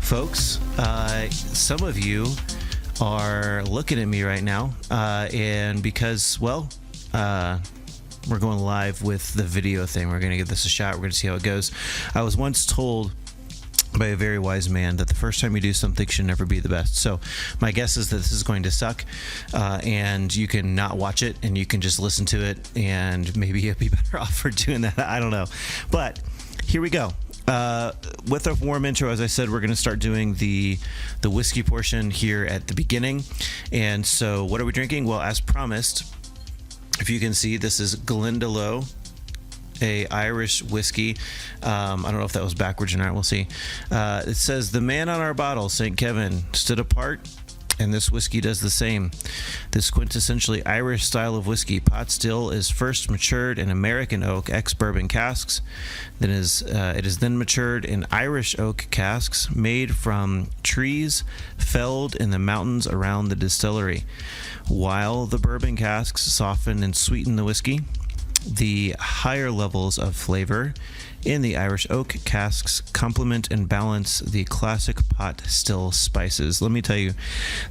folks. Some of you are looking at me right now, and because, well, we're going live with the video thing. We're going to give this a shot. We're going to see how it goes. I was once told by a very wise man that the first time you do something should never be the best. So my guess is that this is going to suck, and you can not watch it and you can just listen to it, and maybe you'll be better off for doing that. I don't know. But here we go. With a warm intro, as I said, we're going to start doing the whiskey portion here at the beginning. And so what are we drinking? Well, as promised, if you can see, this is Glendalough, a Irish whiskey. I don't know if that was backwards or not. We'll see. It says, the man on our bottle, St. Kevin, stood apart, and this whiskey does the same. This quintessentially Irish style of whiskey, pot still, is first matured in American oak ex-bourbon casks. It is then matured in Irish oak casks made from trees felled in the mountains around the distillery. While the bourbon casks soften and sweeten the whiskey, the higher levels of flavor in the Irish oak casks complement and balance the classic pot still spices. Let me tell you,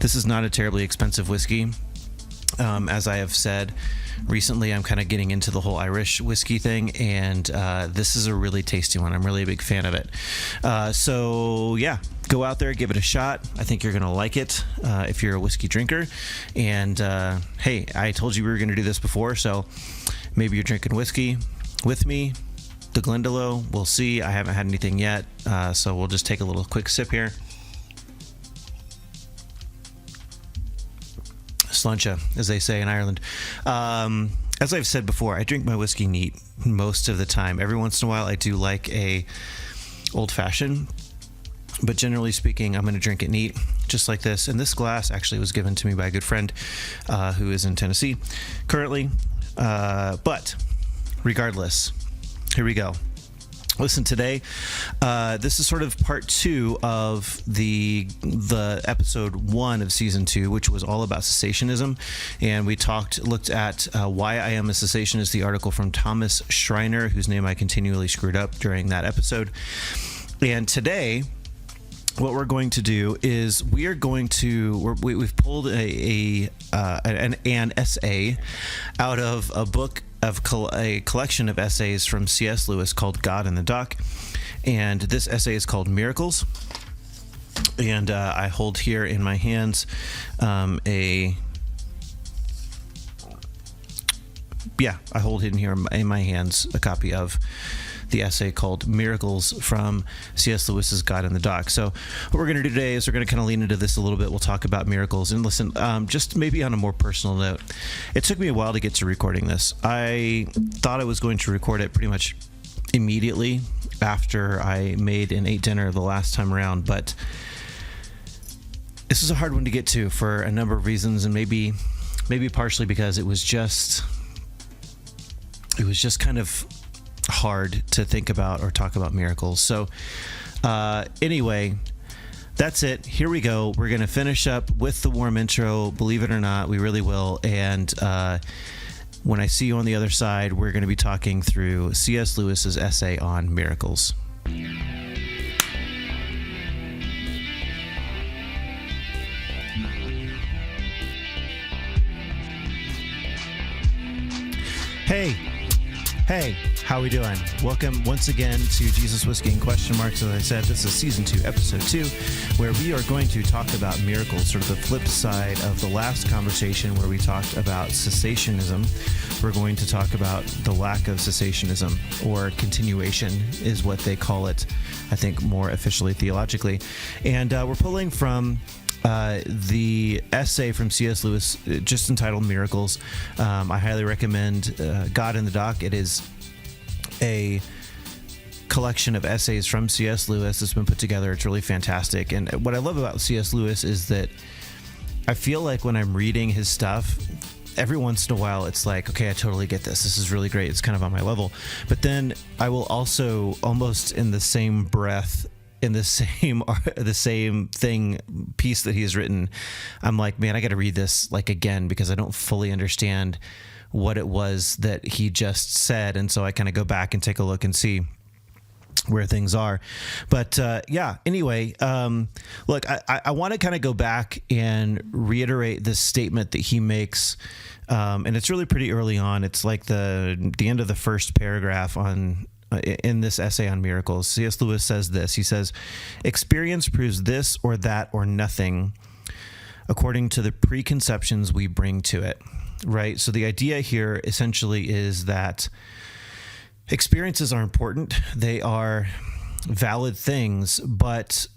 this is not a terribly expensive whiskey. As I have said recently, I'm kind of getting into the whole Irish whiskey thing, and this is a really tasty one. I'm really a big fan of it. So yeah, go out there, give it a shot. I think you're going to like it if you're a whiskey drinker. And hey, I told you we were going to do this before, so maybe you're drinking whiskey with me. The Glendalough, we'll see. I haven't had anything yet, so we'll just take a little quick sip here. Sluncha, as they say in Ireland. As I've said before, I drink my whiskey neat most of the time. Every once in a while, I do like a old-fashioned, but generally speaking, I'm going to drink it neat, just like this. And this glass actually was given to me by a good friend who is in Tennessee currently. But regardless, here we go. Listen, today, this is sort of part 2 of the episode 1 of season 2, which was all about cessationism, and we looked at Why I Am a Cessationist, the article from Thomas Schreiner, whose name I continually screwed up during that episode. And today, what we're going to do is we've pulled an essay out of a book of a collection of essays from C.S. Lewis called God in the Dock, and this essay is called Miracles. And I hold here in my hands I hold in here in my hands a copy of the essay called Miracles from C.S. Lewis's God in the Dock. So what we're going to do today is we're going to kind of lean into this a little bit. We'll talk about miracles. And listen, just maybe on a more personal note, it took me a while to get to recording this. I thought I was going to record it pretty much immediately after I made an 8 dinner the last time around, but this is a hard one to get to for a number of reasons, and maybe partially because it was just kind of hard to think about or talk about miracles. So anyway, that's it. Here we go. We're going to finish up with the warm intro. Believe it or not, we really will. And when I see you on the other side, we're going to be talking through C.S. Lewis's essay on miracles. Hey, how we doing? Welcome once again to Jesus Whiskey and Question Marks. As I said, this is season 2, episode 2, where we are going to talk about miracles, sort of the flip side of the last conversation where we talked about cessationism. We're going to talk about the lack of cessationism, or continuation is what they call it, I think more officially theologically. And we're pulling from the essay from C.S. Lewis, just entitled Miracles. I highly recommend God in the Dock. It is a collection of essays from C.S. Lewis that's been put together. It's really fantastic. And what I love about C.S. Lewis is that I feel like when I'm reading his stuff, every once in a while it's like, okay, I totally get this. This is really great. It's kind of on my level. But then I will also, almost in the same breath, in the same piece that he's written, I'm like, man, I got to read this again, because I don't fully understand what it was that he just said. And so I kind of go back and take a look and see where things are. But anyway, look, I want to kind of go back and reiterate this statement that he makes, and it's really pretty early on. It's like the end of the first paragraph in this essay on miracles. C.S. Lewis says this. He says, "Experience proves this or that or nothing according to the preconceptions we bring to it." Right? So the idea here essentially is that experiences are important. They are valid things, but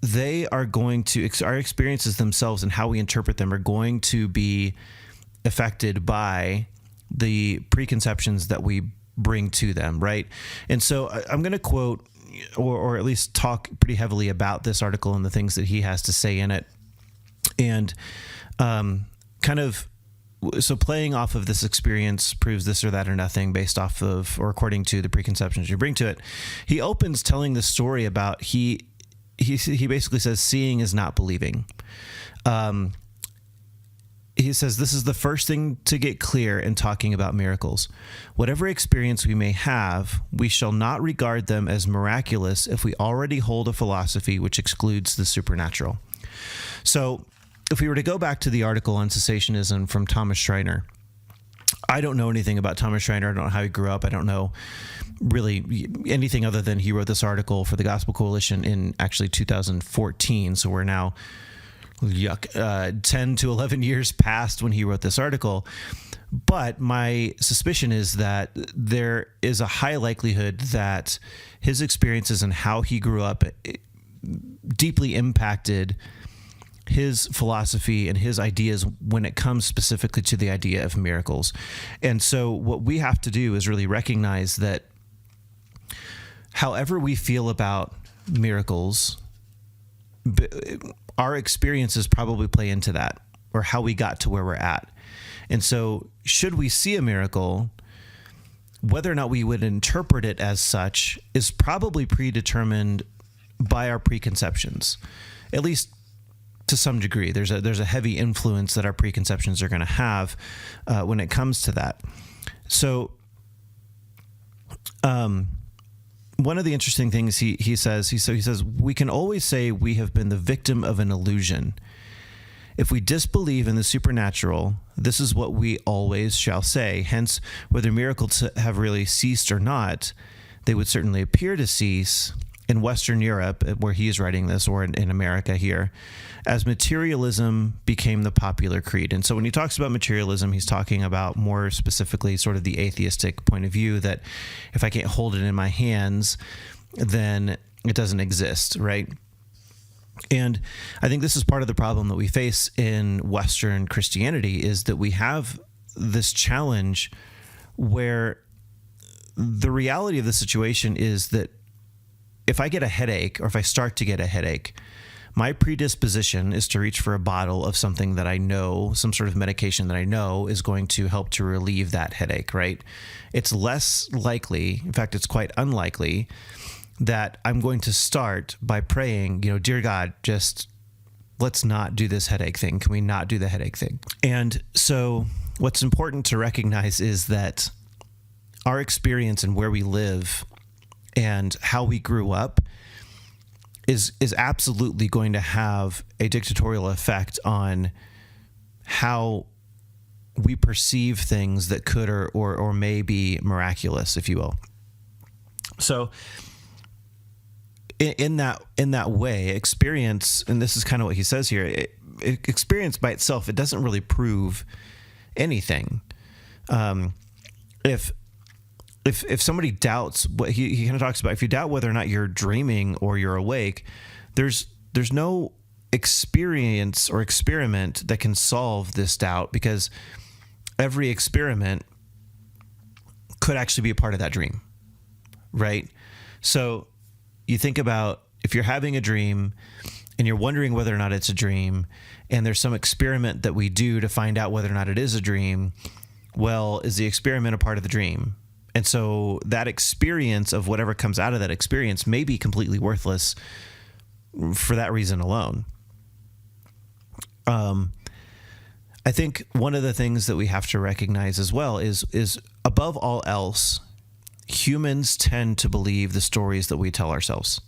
they are going to, our experiences themselves and how we interpret them are going to be affected by the preconceptions that we bring to them, right? And so I'm going to quote or at least talk pretty heavily about this article and the things that he has to say in it. And so playing off of this experience proves this or that or nothing based off of or according to the preconceptions you bring to it. He opens telling the story about he basically says seeing is not believing. He says this is the first thing to get clear in talking about miracles. Whatever experience we may have, we shall not regard them as miraculous if we already hold a philosophy which excludes the supernatural. So if we were to go back to the article on cessationism from Thomas Schreiner, I don't know anything about Thomas Schreiner. I don't know how he grew up. I don't know really anything other than he wrote this article for the Gospel Coalition in actually 2014. So we're now 10 to 11 years past when he wrote this article. But my suspicion is that there is a high likelihood that his experiences and how he grew up deeply impacted his philosophy and his ideas when it comes specifically to the idea of miracles. And so what we have to do is really recognize that however we feel about miracles, our experiences probably play into that, or how we got to where we're at. And so should we see a miracle, whether or not we would interpret it as such is probably predetermined by our preconceptions, at least to some degree. There's a heavy influence that our preconceptions are going to have when it comes to that. So one of the interesting things he says, we can always say we have been the victim of an illusion. If we disbelieve in the supernatural, this is what we always shall say. Hence, whether miracles have really ceased or not, they would certainly appear to cease in Western Europe, where he is writing this, or in America here, as materialism became the popular creed. And so when he talks about materialism, he's talking about more specifically sort of the atheistic point of view that if I can't hold it in my hands, then it doesn't exist, right? And I think this is part of the problem that we face in Western Christianity, is that we have this challenge where the reality of the situation is that if I get a headache, or if I start to get a headache, my predisposition is to reach for a bottle of something that I know, some sort of medication that I know is going to help to relieve that headache, right? It's less likely, in fact, it's quite unlikely, that I'm going to start by praying, dear God, just let's not do this headache thing. Can we not do the headache thing? And so what's important to recognize is that our experience and where we live and how we grew up is absolutely going to have a dictatorial effect on how we perceive things that could or may be miraculous, if you will. So in that way, experience, and this is kind of what he says here, experience by itself, it doesn't really prove anything. If somebody doubts what he kind of talks about, if you doubt whether or not you're dreaming or you're awake, there's no experience or experiment that can solve this doubt, because every experiment could actually be a part of that dream, right? So you think about if you're having a dream and you're wondering whether or not it's a dream, and there's some experiment that we do to find out whether or not it is a dream, well, is the experiment a part of the dream? And so that experience of whatever comes out of that experience may be completely worthless for that reason alone. I think one of the things that we have to recognize as well is above all else, humans tend to believe the stories that we tell ourselves.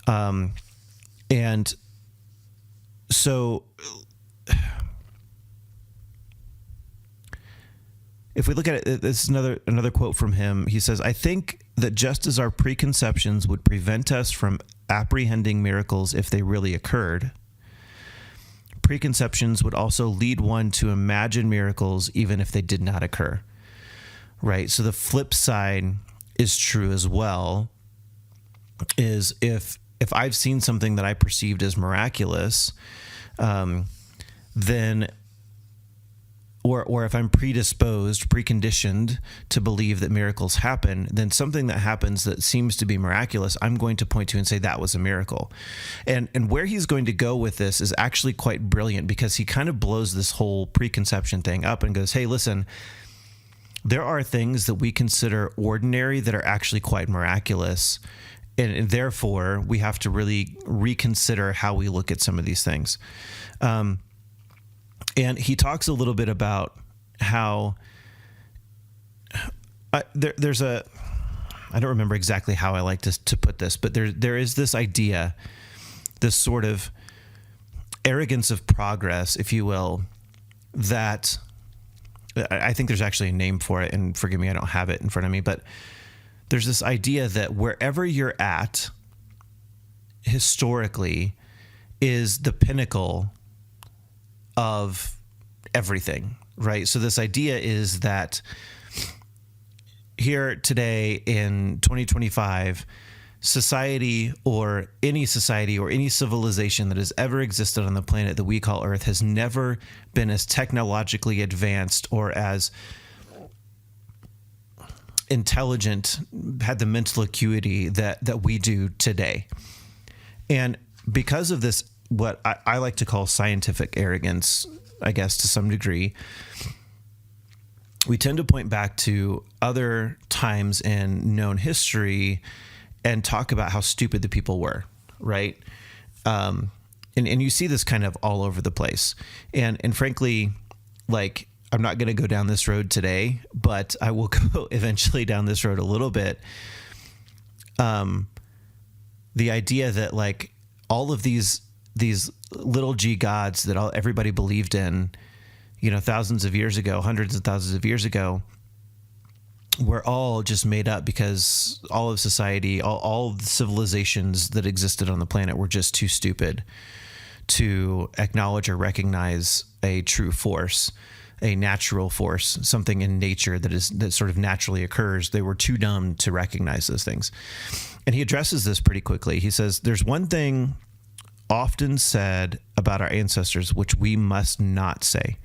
And so if we look at it, this is another quote from him. He says, "I think that just as our preconceptions would prevent us from apprehending miracles if they really occurred, preconceptions would also lead one to imagine miracles even if they did not occur." Right? So the flip side is true as well, is if I've seen something that I perceived as miraculous, then or if I'm preconditioned to believe that miracles happen, then something that happens that seems to be miraculous, I'm going to point to and say that was a miracle. And where he's going to go with this is actually quite brilliant, because he kind of blows this whole preconception thing up and goes, hey, listen, there are things that we consider ordinary that are actually quite miraculous. And therefore, we have to really reconsider how we look at some of these things. And he talks a little bit about how there's I don't remember exactly how I like to put this, but there is this idea, this sort of arrogance of progress, if you will, that I think there's actually a name for it, and forgive me, I don't have it in front of me, but there's this idea that wherever you're at historically is the pinnacle of everything, right? So this idea is that here today in 2025, society or any civilization that has ever existed on the planet that we call Earth has never been as technologically advanced or as intelligent, had the mental acuity that we do today. And because of this, what I like to call scientific arrogance, I guess to some degree, we tend to point back to other times in known history and talk about how stupid the people were, right? And you see this kind of all over the place. And frankly, like, I'm not going to go down this road today, but I will go eventually down this road a little bit. The idea that like all of these little g gods that everybody believed in, thousands of years ago, hundreds of thousands of years ago, were all just made up because all of society, all of the civilizations that existed on the planet were just too stupid to acknowledge or recognize a true force, a natural force, something in nature that sort of naturally occurs. They were too dumb to recognize those things. And he addresses this pretty quickly. He says, there's one thing often said about our ancestors which we must not say.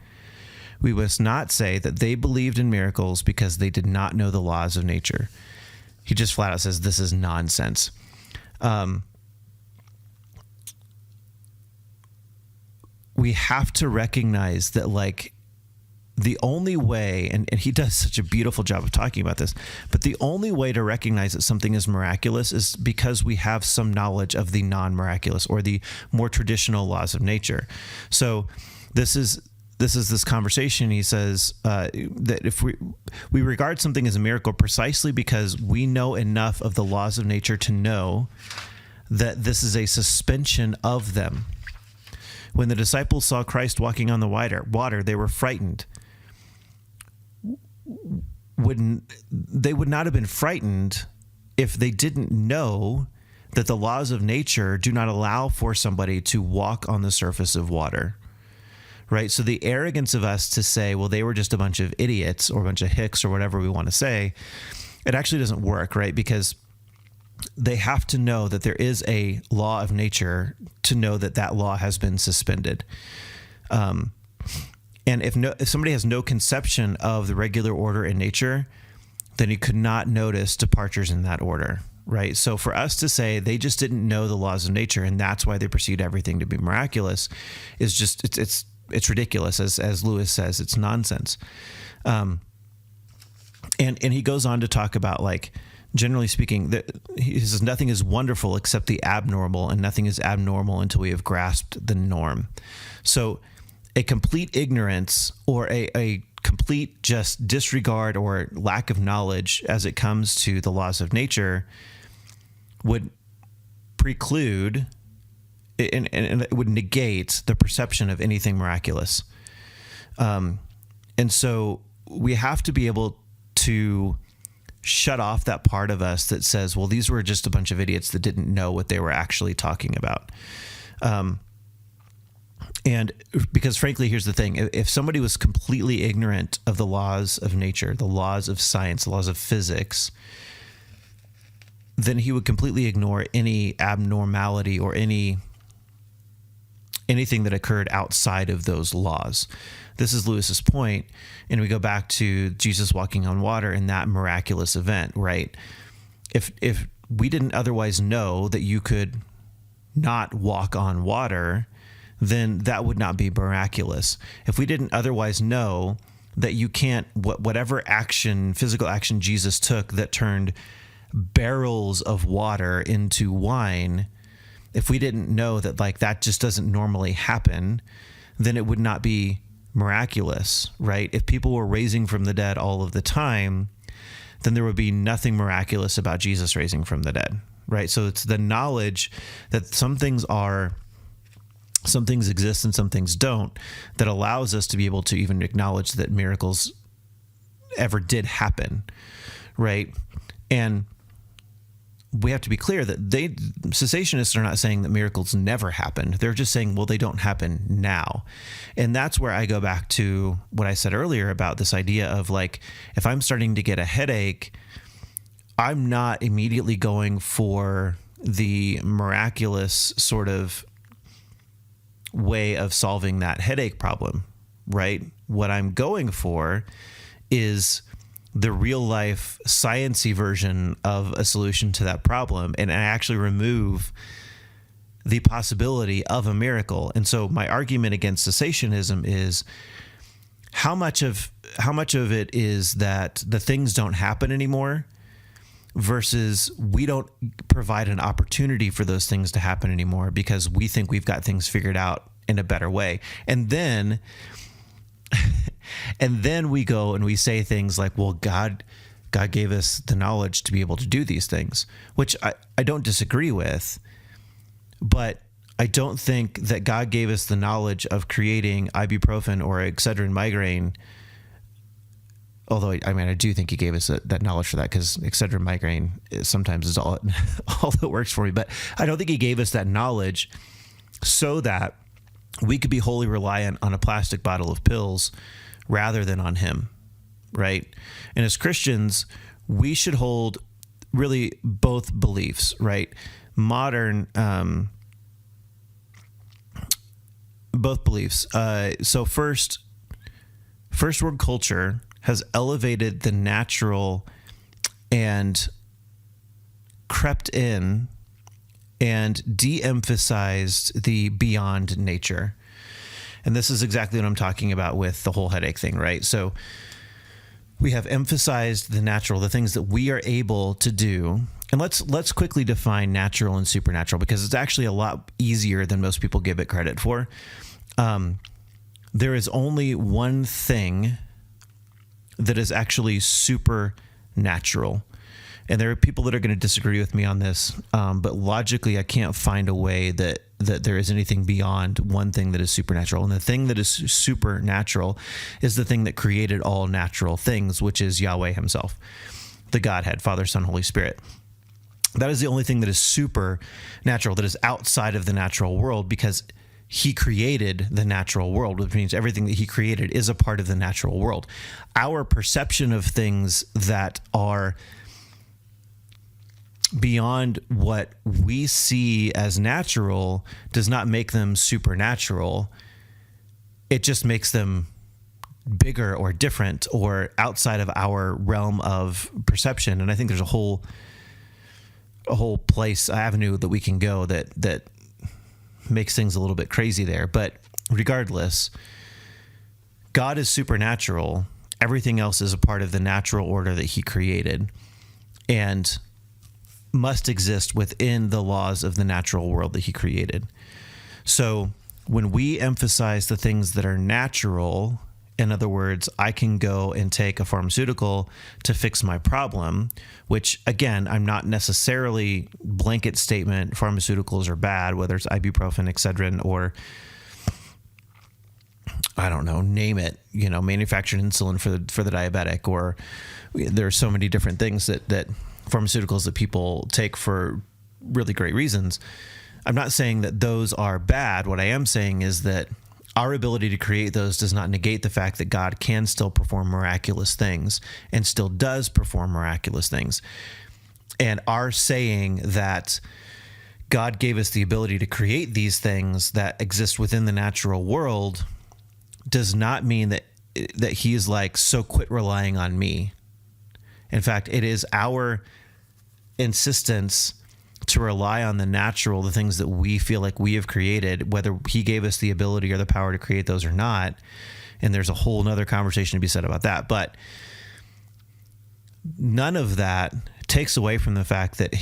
We must not say that they believed in miracles because they did not know the laws of nature. He just flat out says this is nonsense. We have to recognize that, like, the only way, and he does such a beautiful job of talking about this, but the only way to recognize that something is miraculous is because we have some knowledge of the non-miraculous or the more traditional laws of nature. So this is this conversation. He says that if we regard something as a miracle precisely because we know enough of the laws of nature to know that this is a suspension of them. When the disciples saw Christ walking on the water, they were frightened. They would not have been frightened if they didn't know that the laws of nature do not allow for somebody to walk on the surface of water. Right? So the arrogance of us to say, well, they were just a bunch of idiots or a bunch of hicks or whatever we want to say, it actually doesn't work, right? Because they have to know that there is a law of nature to know that that law has been suspended. And if somebody has no conception of the regular order in nature, then you could not notice departures in that order, right? So for us to say they just didn't know the laws of nature and that's why they perceived everything to be miraculous is just, it's ridiculous. As Lewis says, it's nonsense. And he goes on to talk about, like, generally speaking, he says nothing is wonderful except the abnormal, and nothing is abnormal until we have grasped the norm. So a complete ignorance or a complete just disregard or lack of knowledge as it comes to the laws of nature would preclude and it would negate the perception of anything miraculous. And so we have to be able to shut off that part of us that says, well, these were just a bunch of idiots that didn't know what they were actually talking about. And because frankly, here's the thing, if somebody was completely ignorant of the laws of nature, the laws of science, the laws of physics, then he would completely ignore any abnormality or anything that occurred outside of those laws. This is Lewis's point, and we go back to Jesus walking on water in that miraculous event, right? If we didn't otherwise know that you could not walk on water, then that would not be miraculous. If we didn't otherwise know that you can't, whatever action, physical action Jesus took that turned barrels of water into wine, if we didn't know that like that just doesn't normally happen, then it would not be miraculous, right? If people were raising from the dead all of the time, then there would be nothing miraculous about Jesus raising from the dead, right? So it's the knowledge that some things exist and some things don't that allows us to be able to even acknowledge that miracles ever did happen, right? And we have to be clear that cessationists are not saying that miracles never happened. They're just saying, well, they don't happen now. And that's where I go back to what I said earlier about this idea of like, if I'm starting to get a headache, I'm not immediately going for the miraculous sort of way of solving that headache problem, right? What I'm going for is the real life sciencey version of a solution to that problem. And I actually remove the possibility of a miracle. And so my argument against cessationism is how much of it is that the things don't happen anymore versus we don't provide an opportunity for those things to happen anymore because we think we've got things figured out in a better way. And then we go and we say things like, well, God gave us the knowledge to be able to do these things, which I don't disagree with, but I don't think that God gave us the knowledge of creating ibuprofen or Excedrin migraine. Although, I mean, I do think he gave us that knowledge for that because Excedrin migraine sometimes is all that works for me. But I don't think he gave us that knowledge so that we could be wholly reliant on a plastic bottle of pills rather than on him, right? And as Christians, we should hold really both beliefs, right? Modern, both beliefs. So first world culture has elevated the natural and crept in and de-emphasized the beyond nature. And this is exactly what I'm talking about with the whole headache thing, right? So we have emphasized the natural, the things that we are able to do. And let's quickly define natural and supernatural because it's actually a lot easier than most people give it credit for. There is only one thing that is actually supernatural. And there are people that are going to disagree with me on this, but logically, I can't find a way that there is anything beyond one thing that is supernatural. And the thing that is supernatural is the thing that created all natural things, which is Yahweh himself, the Godhead, Father, Son, Holy Spirit. That is the only thing that is supernatural, that is outside of the natural world, because he created the natural world, which means everything that he created is a part of the natural world. Our perception of things that are beyond what we see as natural does not make them supernatural. It just makes them bigger or different or outside of our realm of perception. And I think there's a whole avenue that we can go that makes things a little bit crazy there. But regardless, God is supernatural. Everything else is a part of the natural order that he created and must exist within the laws of the natural world that he created. So when we emphasize the things that are natural In other words, I can go and take a pharmaceutical to fix my problem, which again, I'm not necessarily blanket statement pharmaceuticals are bad, whether it's ibuprofen, Excedrin, or I don't know, name it, manufactured insulin for the diabetic, or there are so many different things that pharmaceuticals that people take for really great reasons. I'm not saying that those are bad. What I am saying is that our ability to create those does not negate the fact that God can still perform miraculous things and still does perform miraculous things. And our saying that God gave us the ability to create these things that exist within the natural world does not mean that he is like, so quit relying on me. In fact, it is our insistence to rely on the natural, the things that we feel like we have created, whether he gave us the ability or the power to create those or not. And there's a whole nother conversation to be said about that. But none of that takes away from the fact that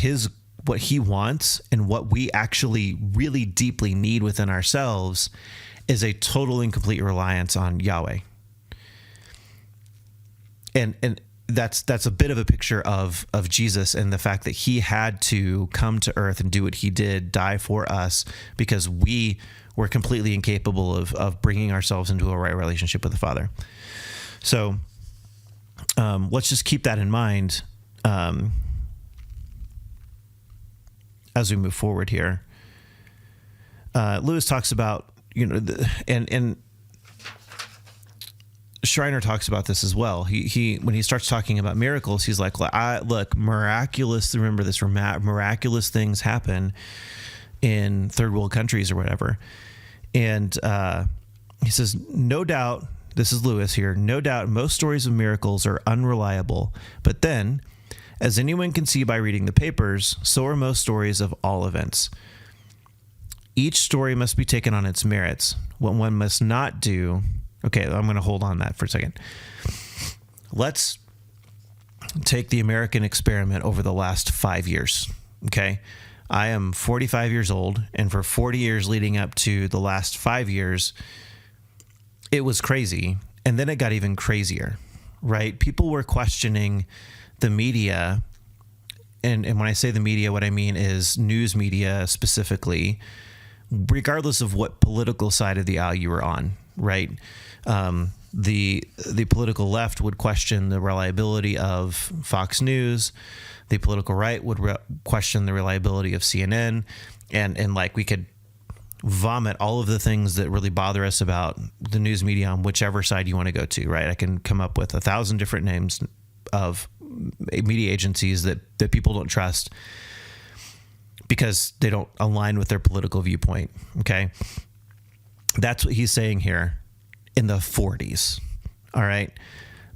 what he wants and what we actually really deeply need within ourselves is a total and complete reliance on Yahweh. And that's a bit of a picture of Jesus and the fact that he had to come to earth and do what he did, die for us, because we were completely incapable of bringing ourselves into a right relationship with the Father. So let's just keep that in mind as we move forward here. Lewis talks about, and Schreiner talks about this as well. He when he starts talking about miracles, he's like, look, remember this, miraculous things happen in third world countries or whatever. And he says, no doubt, this is Lewis here, no doubt most stories of miracles are unreliable. But then, as anyone can see by reading the papers, so are most stories of all events. Each story must be taken on its merits. What one must not do... Okay, I'm going to hold on that for a second. Let's take the American experiment over the last 5 years, okay? I am 45 years old, and for 40 years leading up to the last 5 years, it was crazy, and then it got even crazier, right? People were questioning the media, and when I say the media, what I mean is news media specifically, regardless of what political side of the aisle you were on, right? The political left would question the reliability of Fox News. The political right would question the reliability of CNN, and like we could vomit all of the things that really bother us about the news media on whichever side you want to go to, right? I can come up with 1,000 different names of media agencies that people don't trust because they don't align with their political viewpoint, okay? That's what he's saying here in the 40s, all right?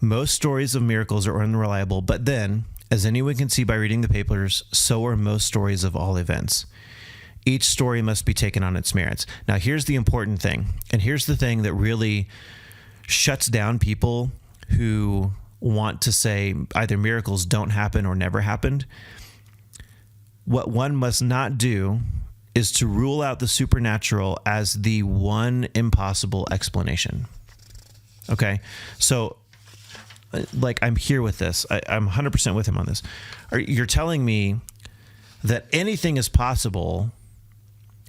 Most stories of miracles are unreliable, but then, as anyone can see by reading the papers, so are most stories of all events. Each story must be taken on its merits. Now, here's the important thing, and here's the thing that really shuts down people who want to say either miracles don't happen or never happened. What one must not do is to rule out the supernatural as the one impossible explanation. Okay? So, like, I'm here with this. I'm 100% with him on this. You're telling me that anything is possible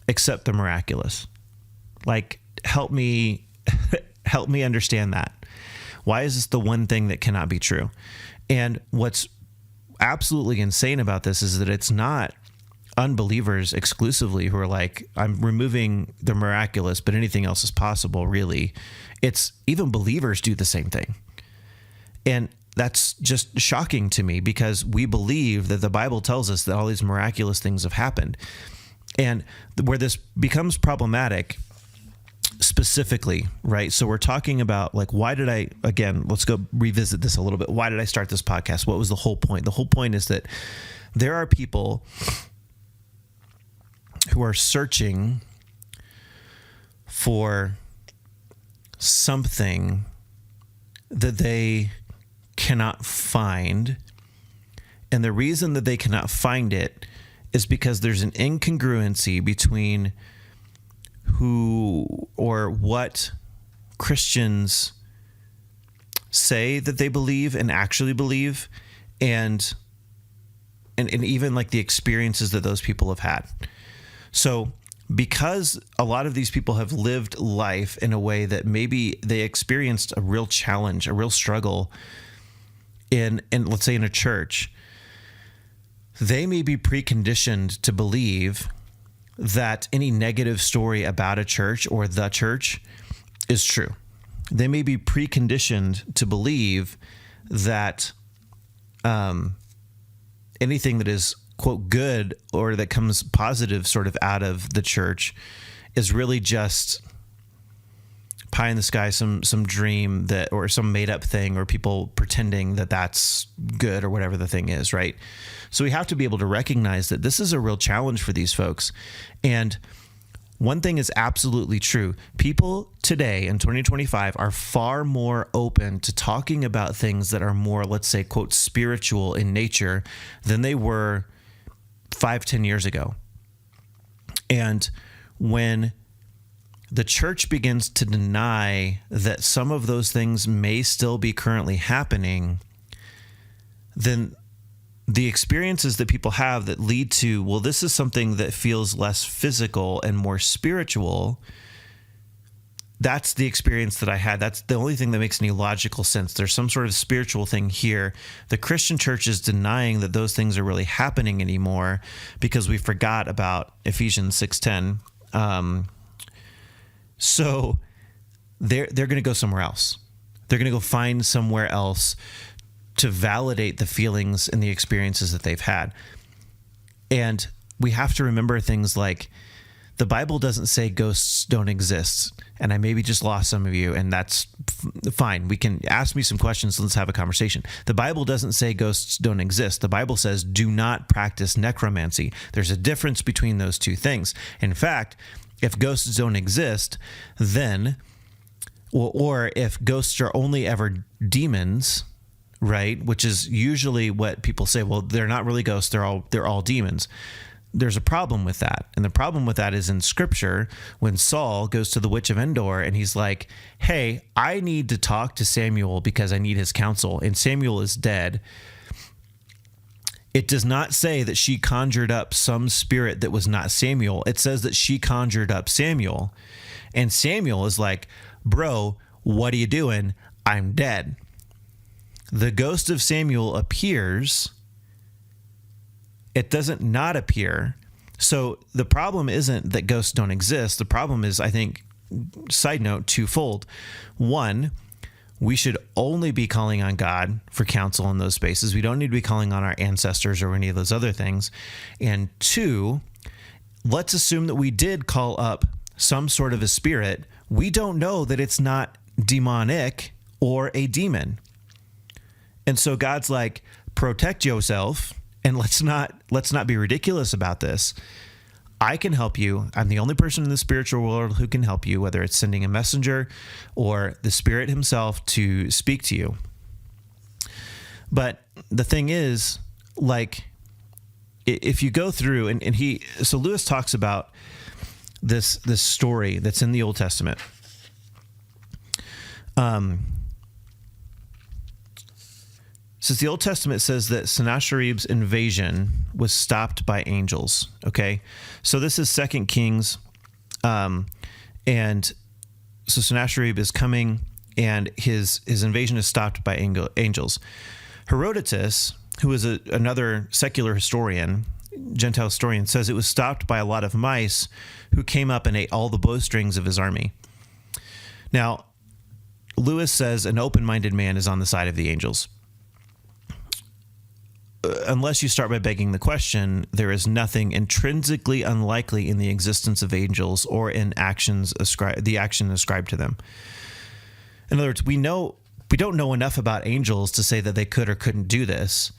except the miraculous. Like, help me understand that. Why is this the one thing that cannot be true? And what's absolutely insane about this is that it's not unbelievers exclusively who are like, I'm removing the miraculous, but anything else is possible, really. It's even believers do the same thing. And that's just shocking to me because we believe that the Bible tells us that all these miraculous things have happened. And where this becomes problematic specifically, right? So we're talking about, like, let's go revisit this a little bit. Why did I start this podcast? What was the whole point? The whole point is that there are people who are searching for something that they cannot find. And the reason that they cannot find it is because there's an incongruency between who or what Christians say that they believe and actually believe, and even like the experiences that those people have had. So because a lot of these people have lived life in a way that maybe they experienced a real challenge, a real struggle in let's say in a church, they may be preconditioned to believe that any negative story about a church or the church is true. They may be preconditioned to believe that anything that is, quote, good or that comes positive sort of out of the church is really just pie in the sky, some dream that, or some made up thing, or people pretending that that's good or whatever the thing is, right? So we have to be able to recognize that this is a real challenge for these folks. And one thing is absolutely true. People today in 2025 are far more open to talking about things that are more, let's say, quote, spiritual in nature than they were 5-10 years ago. And when the church begins to deny that some of those things may still be currently happening, then the experiences that people have that lead to, well, this is something that feels less physical and more spiritual. That's the experience that I had. That's the only thing that makes any logical sense. There's some sort of spiritual thing here. The Christian church is denying that those things are really happening anymore because we forgot about Ephesians 6:10. So they're going to go somewhere else. They're going to go find somewhere else to validate the feelings and the experiences that they've had. And we have to remember things like the Bible doesn't say ghosts don't exist. And I maybe just lost some of you, and that's fine. We can ask me some questions. Let's have a conversation. The Bible doesn't say ghosts don't exist. The Bible says do not practice necromancy. There's a difference between those two things. In fact, if ghosts don't exist, then, or if ghosts are only ever demons, right? Which is usually what people say. Well, they're not really ghosts. They're all demons. There's a problem with that. And the problem with that is in Scripture, when Saul goes to the witch of Endor and he's like, hey, I need to talk to Samuel because I need his counsel. And Samuel is dead. It does not say that she conjured up some spirit that was not Samuel. It says that she conjured up Samuel. And Samuel is like, bro, what are you doing? I'm dead. The ghost of Samuel appears. It doesn't not appear. So the problem isn't that ghosts don't exist. The problem is, I think, side note, twofold. One, we should only be calling on God for counsel in those spaces. We don't need to be calling on our ancestors or any of those other things. And two, let's assume that we did call up some sort of a spirit. We don't know that it's not demonic or a demon. And so God's like, protect yourself, and let's not be ridiculous about this. I can help you. I'm the only person in the spiritual world who can help you, whether it's sending a messenger or the Spirit himself to speak to you. But the thing is, like, if you go through so Lewis talks about this story that's in the Old Testament. Since the Old Testament says that Sennacherib's invasion was stopped by angels, okay? So this is 2 Kings, and so Sennacherib is coming, and his invasion is stopped by angels. Herodotus, who is another secular historian, Gentile historian, says it was stopped by a lot of mice who came up and ate all the bowstrings of his army. Now, Lewis says an open-minded man is on the side of the angels. Unless you start by begging the question, there is nothing intrinsically unlikely in the existence of angels or in the action ascribed to them. In other words, we don't know enough about angels to say that they could or couldn't do this,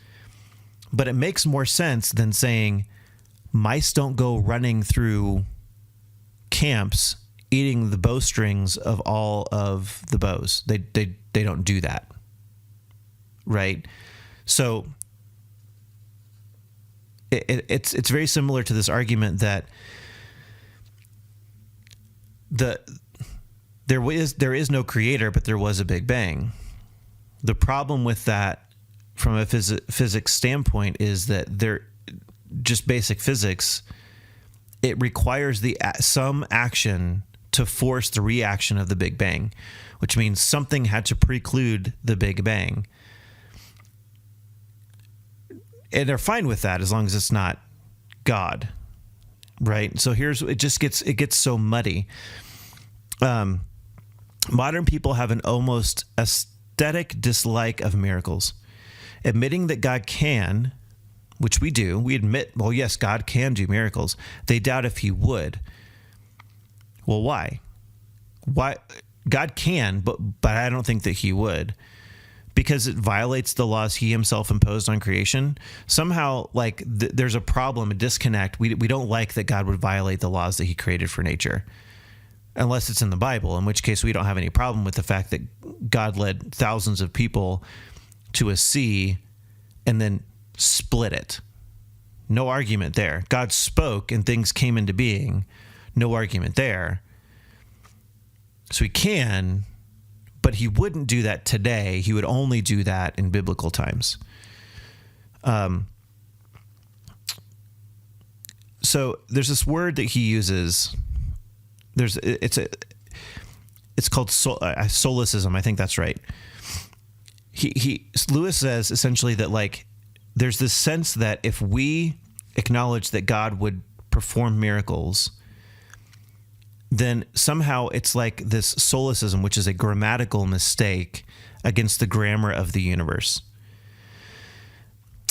but it makes more sense than saying mice don't go running through camps eating the bowstrings of all of the bows. They don't do that, right? So it's very similar to this argument that there is no creator, but there was a Big Bang. The problem with that from a physics standpoint is that they're just basic physics. It requires some action to force the reaction of the Big Bang, which means something had to preclude the Big Bang. And they're fine with that as long as it's not God, right? So it gets so muddy. Modern people have an almost aesthetic dislike of miracles. Admitting that God can, which we do, we admit, well, yes, God can do miracles. They doubt if he would. Well, why? Why? God can, but I don't think that he would, because it violates the laws he himself imposed on creation. Somehow, like, there's a problem, a disconnect. We don't like that God would violate the laws that he created for nature, unless it's in the Bible, in which case we don't have any problem with the fact that God led thousands of people to a sea and then split it. No argument there. God spoke and things came into being. No argument there. So he can, but he wouldn't do that today. He would only do that in biblical times. So there's this word that he uses. It's called solicism. I think that's right. Lewis says essentially that, like, there's this sense that if we acknowledge that God would perform miracles, then somehow it's like this solicism, which is a grammatical mistake against the grammar of the universe.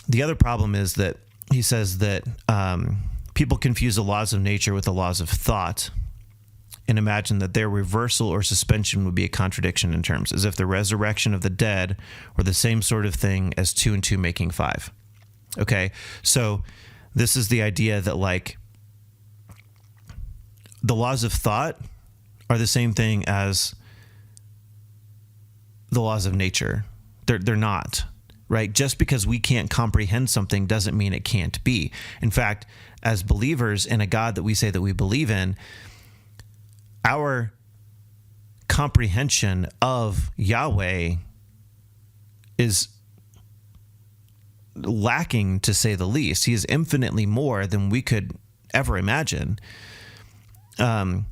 The other problem is that he says that people confuse the laws of nature with the laws of thought and imagine that their reversal or suspension would be a contradiction in terms, as if the resurrection of the dead were the same sort of thing as 2 and 2 making 5. Okay, so this is the idea that, like, the laws of thought are the same thing as the laws of nature. They're not, right? Just because we can't comprehend something doesn't mean it can't be. In fact, as believers in a God that we say that we believe in, our comprehension of Yahweh is lacking, to say the least. He is infinitely more than we could ever imagine. And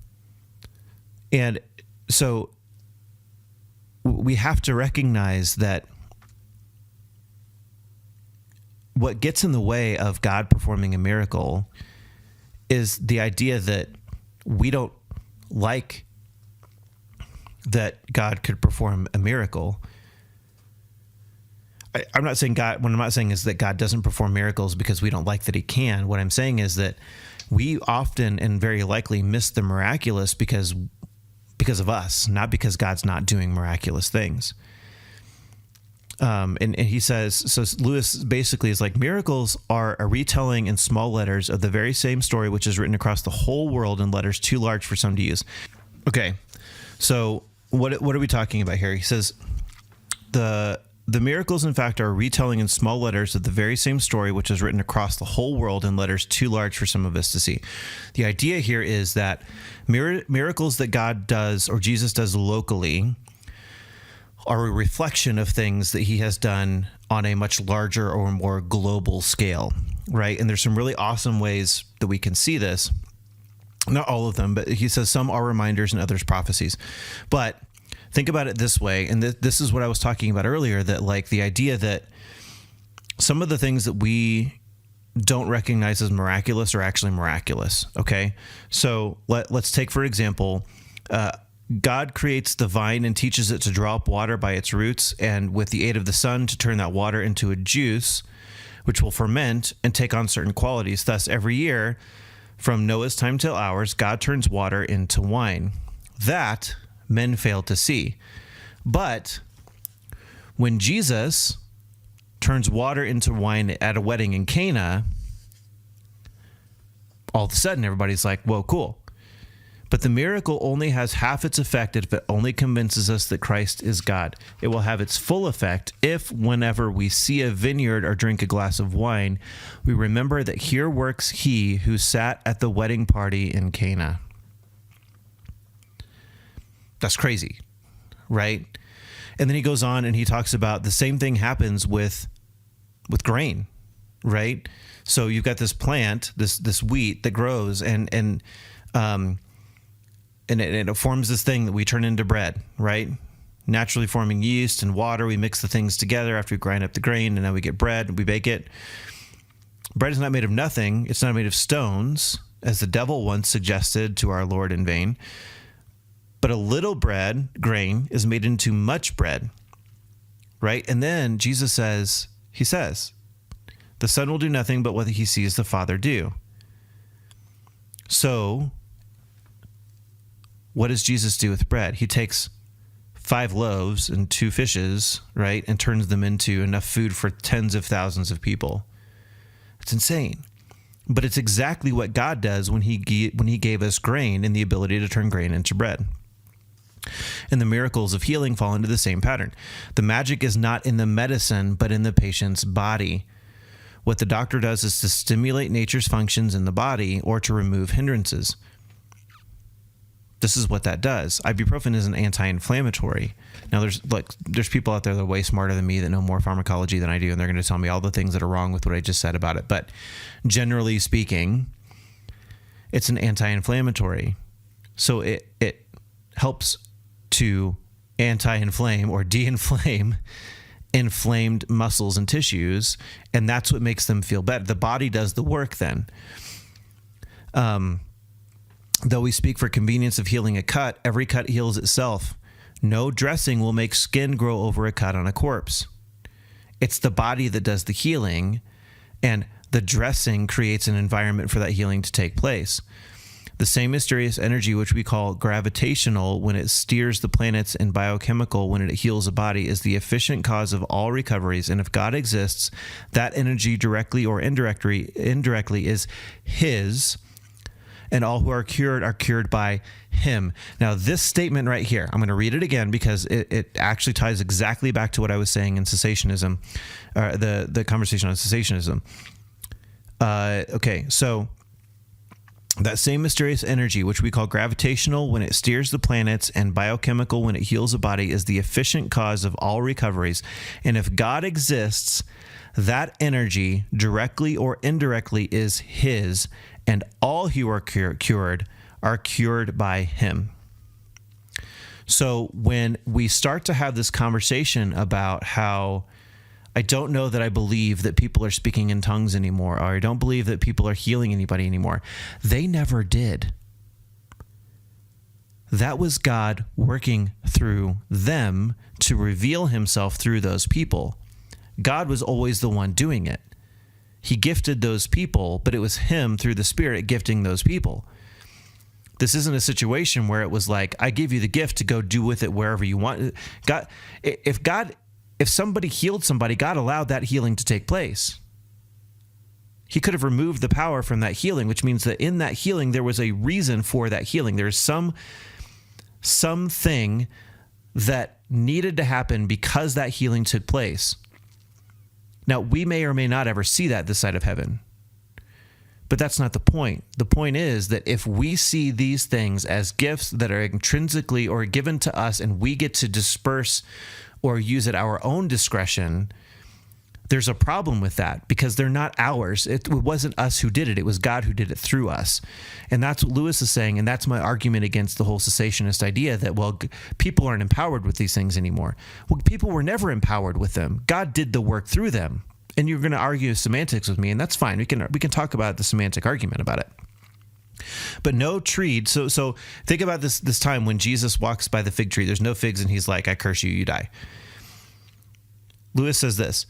so we have to recognize that what gets in the way of God performing a miracle is the idea that we don't like that God could perform a miracle. I'm not saying what I'm not saying is that God doesn't perform miracles because we don't like that he can. What I'm saying is that we often and very likely miss the miraculous because of us, not because God's not doing miraculous things. And he says, so Lewis basically is like, miracles are a retelling in small letters of the very same story which is written across the whole world in letters too large for some to use. Okay, so what are we talking about here? He says the miracles, in fact, are a retelling in small letters of the very same story which is written across the whole world in letters too large for some of us to see. The idea here is that miracles that God does or Jesus does locally are a reflection of things that he has done on a much larger or more global scale, right? And there's some really awesome ways that we can see this. Not all of them, but he says some are reminders and others prophecies. But think about it this way, and this is what I was talking about earlier, that, like, the idea that some of the things that we don't recognize as miraculous are actually miraculous, okay? So let's take, for example, God creates the vine and teaches it to draw up water by its roots, and with the aid of the sun to turn that water into a juice, which will ferment and take on certain qualities. Thus, every year, from Noah's time till ours, God turns water into wine. That men fail to see. But when Jesus turns water into wine at a wedding in Cana, all of a sudden everybody's like, whoa, cool. But the miracle only has half its effect if it only convinces us that Christ is God. It will have its full effect if, whenever we see a vineyard or drink a glass of wine, we remember that here works he who sat at the wedding party in Cana. That's crazy, right? And then he goes on and he talks about the same thing happens with grain, right? So you've got this plant, this wheat that grows, and it forms this thing that we turn into bread, right? Naturally forming yeast and water. We mix the things together after we grind up the grain, and now we get bread, and we bake it. Bread is not made of nothing. It's not made of stones, as the devil once suggested to our Lord in vain. But a little grain, is made into much bread, right? And then Jesus says, the Son will do nothing but what he sees the Father do. So what does Jesus do with bread? He takes 5 loaves and 2 fishes, right, and turns them into enough food for tens of thousands of people. It's insane. But it's exactly what God does when he gave us grain and the ability to turn grain into bread. And the miracles of healing fall into the same pattern. The magic is not in the medicine, but in the patient's body. What the doctor does is to stimulate nature's functions in the body or to remove hindrances. This is what that does. Ibuprofen is an anti-inflammatory. Now, there's people out there that are way smarter than me that know more pharmacology than I do, and they're going to tell me all the things that are wrong with what I just said about it. But generally speaking, it's an anti-inflammatory. So it helps to anti-inflame or de-inflame inflamed muscles and tissues, and that's what makes them feel better. The body does the work then. Though we speak for convenience of healing a cut, every cut heals itself. No dressing will make skin grow over a cut on a corpse. It's the body that does the healing, and the dressing creates an environment for that healing to take place. The same mysterious energy which we call gravitational when it steers the planets, and biochemical when it heals a body, is the efficient cause of all recoveries. And if God exists, that energy directly or indirectly is his, and all who are cured by him. Now, this statement right here, I'm going to read it again because it actually ties exactly back to what I was saying in cessationism, the conversation on cessationism. Okay, so that same mysterious energy, which we call gravitational when it steers the planets, and biochemical when it heals a body, is the efficient cause of all recoveries. And if God exists, that energy, directly or indirectly, is his, and all who are cured by him. So when we start to have this conversation about how I don't know that I believe that people are speaking in tongues anymore, or I don't believe that people are healing anybody anymore, they never did. That was God working through them to reveal himself through those people. God was always the one doing it. He gifted those people, but it was him through the Spirit gifting those people. This isn't a situation where it was like, I give you the gift to go do with it wherever you want. If somebody healed somebody, God allowed that healing to take place. He could have removed the power from that healing, which means that in that healing, there was a reason for that healing. There's something that needed to happen because that healing took place. Now, we may or may not ever see that this side of heaven, but that's not the point. The point is that if we see these things as gifts that are intrinsically or given to us, and we get to disperse or use at our own discretion, there's a problem with that because they're not ours. It wasn't us who did it. It was God who did it through us. And that's what Lewis is saying. And that's my argument against the whole cessationist idea that, well, people aren't empowered with these things anymore. Well, people were never empowered with them. God did the work through them. And you're going to argue semantics with me, and that's fine. We can talk about the semantic argument about it. But no tree. So think about this time when Jesus walks by the fig tree. There's no figs, and he's like, I curse you, you die. Lewis says this: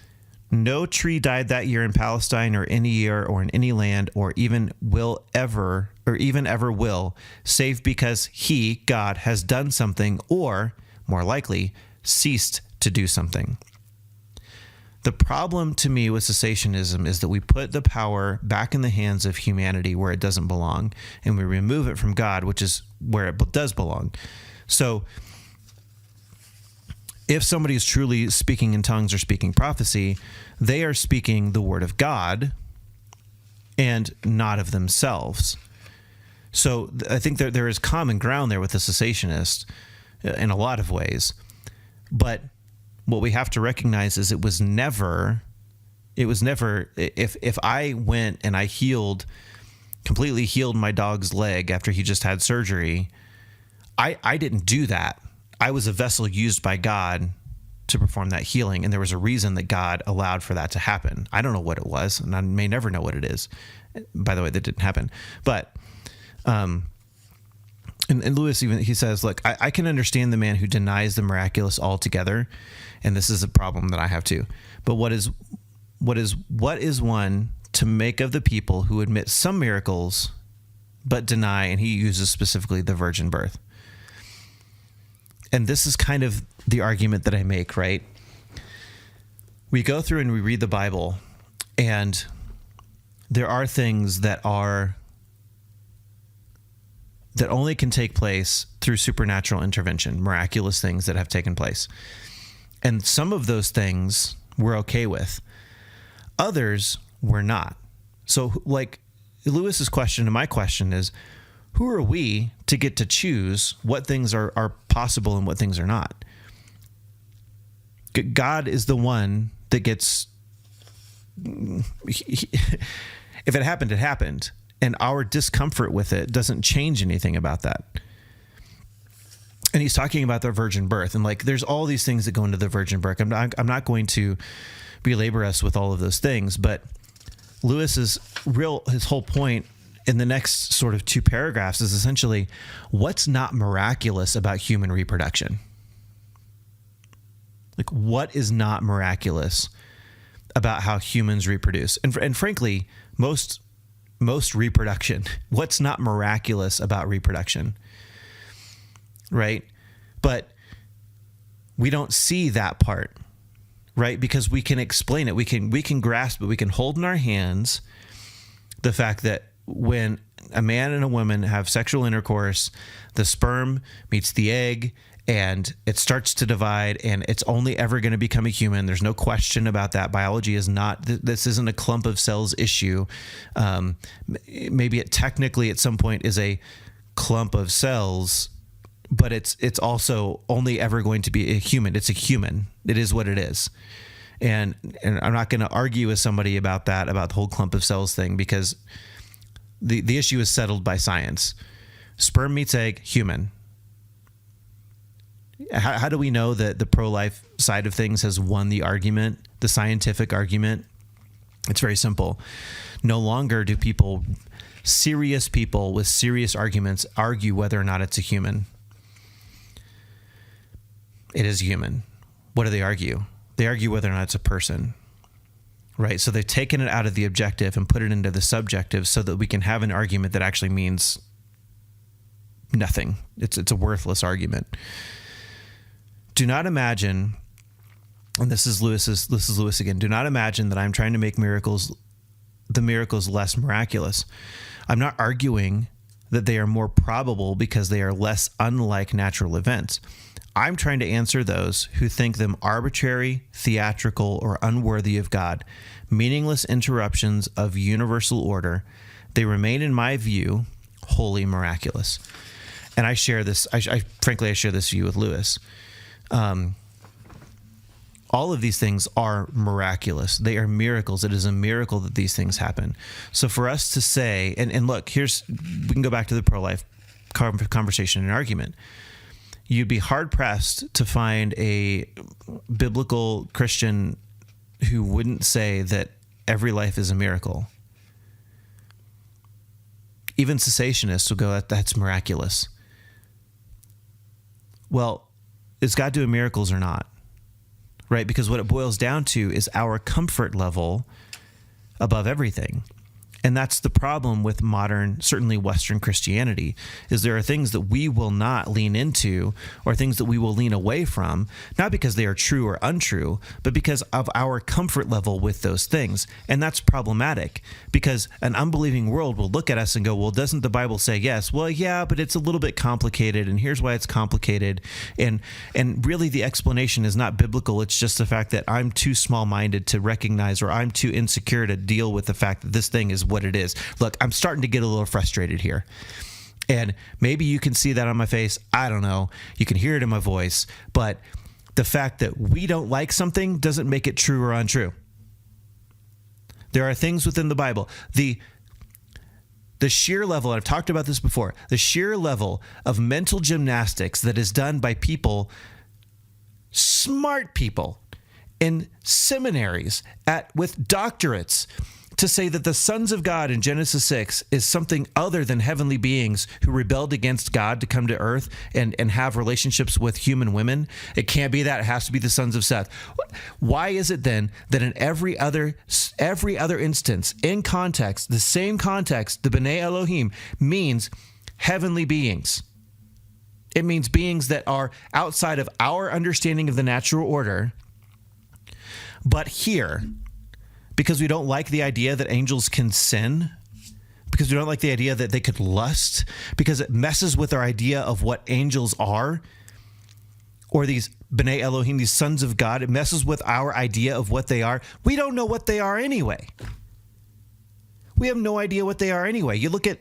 no tree died that year in Palestine or any year or in any land or even ever will, save because he, God, has done something, or more likely, ceased to do something. The problem to me with cessationism is that we put the power back in the hands of humanity where it doesn't belong, and we remove it from God, which is where it does belong. So if somebody is truly speaking in tongues or speaking prophecy, they are speaking the word of God and not of themselves. So I think that there is common ground there with the cessationist in a lot of ways. But what we have to recognize is it was never, if I went and I completely healed my dog's leg after he just had surgery, I didn't do that. I was a vessel used by God to perform that healing, and there was a reason that God allowed for that to happen. I don't know what it was, and I may never know what it is. By the way, that didn't happen. But and Lewis, even he says, look, I can understand the man who denies the miraculous altogether, and this is a problem that I have too. But what is one to make of the people who admit some miracles but deny, and he uses specifically the virgin birth. And this is kind of the argument that I make, right? We go through and we read the Bible, and there are things that only can take place through supernatural intervention, miraculous things that have taken place. And some of those things we're okay with. Others we're not. So like Lewis's question and my question is, who are we to get to choose what things are possible and what things are not? God is the one that gets, if it happened, it happened. And our discomfort with it doesn't change anything about that. And he's talking about the virgin birth. And like, there's all these things that go into the virgin birth. I'm not going to belabor us with all of those things, but his whole point in the next sort of 2 paragraphs is essentially, what's not miraculous about human reproduction? Like, what is not miraculous about how humans reproduce? And frankly, most reproduction, what's not miraculous about reproduction? Right? But we don't see that part, right? Because we can explain it. We can grasp it. We can hold in our hands the fact that when a man and a woman have sexual intercourse, the sperm meets the egg and it starts to divide, and it's only ever going to become a human. There's no question about that. Biology is not, this isn't a clump of cells issue. Maybe it technically at some point is a clump of cells, but it's also only ever going to be a human. It's a human. It is what it is. And I'm not going to argue with somebody about that, about the whole clump of cells thing, because the issue is settled by science. Sperm meets egg, human. How do we know that the pro-life side of things has won the argument, the scientific argument? It's very simple. No longer do serious people with serious arguments argue whether or not it's a human. It is human. What do they argue? They argue whether or not it's a person, right? So they've taken it out of the objective and put it into the subjective so that we can have an argument that actually means nothing. It's a worthless argument. Do not imagine, and this is Lewis again, do not imagine that I'm trying to make the miracles less miraculous. I'm not arguing that they are more probable because they are less unlike natural events. I'm trying to answer those who think them arbitrary, theatrical, or unworthy of God, meaningless interruptions of universal order. They remain, in my view, wholly miraculous. And I share this, frankly, I share this view with Lewis. All of these things are miraculous. They are miracles. It is a miracle that these things happen. So for us to say, and look, we can go back to the pro-life conversation and argument. You'd be hard-pressed to find a biblical Christian who wouldn't say that every life is a miracle. Even cessationists will go, that's miraculous. Well, is God doing miracles or not? Right? Because what it boils down to is our comfort level above everything. And that's the problem with modern, certainly Western Christianity, is there are things that we will not lean into or things that we will lean away from, not because they are true or untrue, but because of our comfort level with those things. And that's problematic because an unbelieving world will look at us and go, well, doesn't the Bible say yes? Well, yeah, but it's a little bit complicated, and here's why it's complicated. And really the explanation is not biblical. It's just the fact that I'm too small-minded to recognize, or I'm too insecure to deal with the fact that this thing is what it is. Look, I'm starting to get a little frustrated here. And maybe you can see that on my face. I don't know. You can hear it in my voice. But the fact that we don't like something doesn't make it true or untrue. There are things within the Bible. The sheer level, and I've talked about this before, the sheer level of mental gymnastics that is done by people, smart people in seminaries with doctorates, to say that the sons of God in Genesis 6 is something other than heavenly beings who rebelled against God to come to earth and have relationships with human women. It can't be that. It has to be the sons of Seth. Why is it then that in every other instance, in context, the same context, the B'nai Elohim means heavenly beings? It means beings that are outside of our understanding of the natural order. But here, because we don't like the idea that angels can sin, because we don't like the idea that they could lust, because it messes with our idea of what angels are, or these B'nai Elohim, these sons of God, it messes with our idea of what they are. We don't know what they are anyway. We have no idea what they are anyway. You look at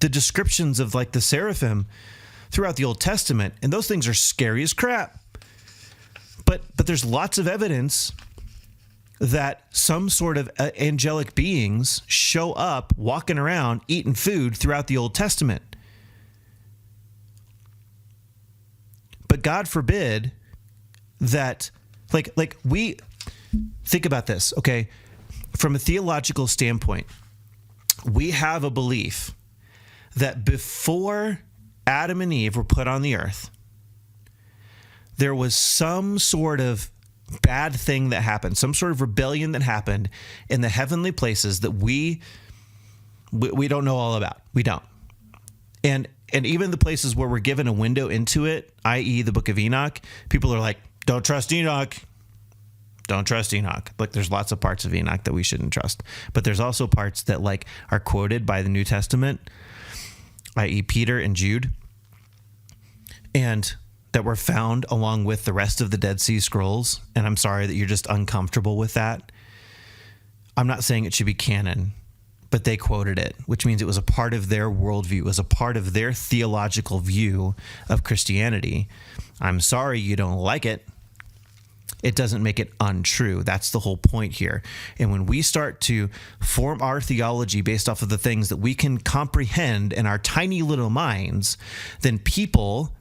the descriptions of like the seraphim throughout the Old Testament, and those things are scary as crap. But there's lots of evidence that some sort of angelic beings show up walking around eating food throughout the Old Testament. But God forbid that, like we think about this, okay? From a theological standpoint, we have a belief that before Adam and Eve were put on the earth, there was some sort of bad thing that happened, some sort of rebellion that happened in the heavenly places that we don't know all about. We don't. And even the places where we're given a window into it, i.e. the book of Enoch, people are like, don't trust Enoch. Don't trust Enoch. Like, there's lots of parts of Enoch that we shouldn't trust. But there's also parts that like are quoted by the New Testament, i.e. Peter and Jude, and that were found along with the rest of the Dead Sea Scrolls. And I'm sorry that you're just uncomfortable with that. I'm not saying it should be canon, but they quoted it, which means it was a part of their worldview. It was a part of their theological view of Christianity. I'm sorry you don't like it. It doesn't make it untrue. That's the whole point here. And when we start to form our theology based off of the things that we can comprehend in our tiny little minds, then people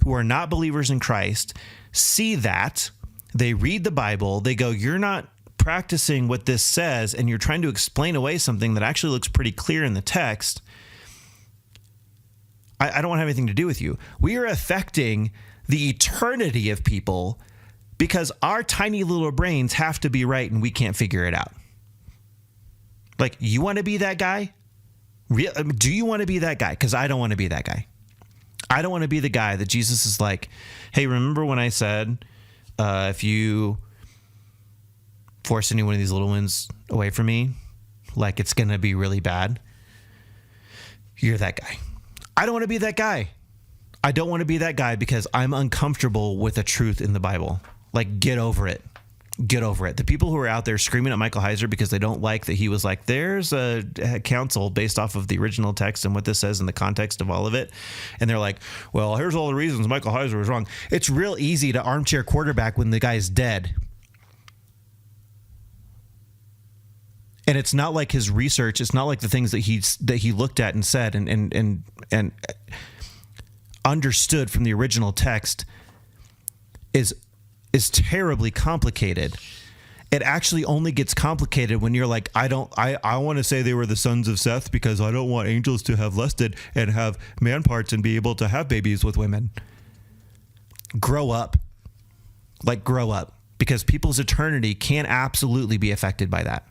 who are not believers in Christ see that, they read the Bible, they go, you're not practicing what this says, and you're trying to explain away something that actually looks pretty clear in the text. I don't want to have anything to do with you. We are affecting the eternity of people because our tiny little brains have to be right and we can't figure it out. Like, you want to be that guy? Do you want to be that guy? Because I don't want to be that guy. I don't want to be the guy that Jesus is like, hey, remember when I said, if you force any one of these little ones away from me, like it's going to be really bad? You're that guy. I don't want to be that guy. I don't want to be that guy because I'm uncomfortable with the truth in the Bible. Like, get over it. Get over it. The people who are out there screaming at Michael Heiser because they don't like that he was like, there's a council based off of the original text and what this says in the context of all of it. And they're like, well, here's all the reasons Michael Heiser was wrong. It's real easy to armchair quarterback when the guy's dead. And it's not like his research. It's not like the things that he looked at and said and understood from the original text is terribly complicated. It actually only gets complicated when you're like, I want to say they were the sons of Seth because I don't want angels to have lusted and have man parts and be able to have babies with women. Grow up. Like, grow up. Because people's eternity can absolutely be affected by that.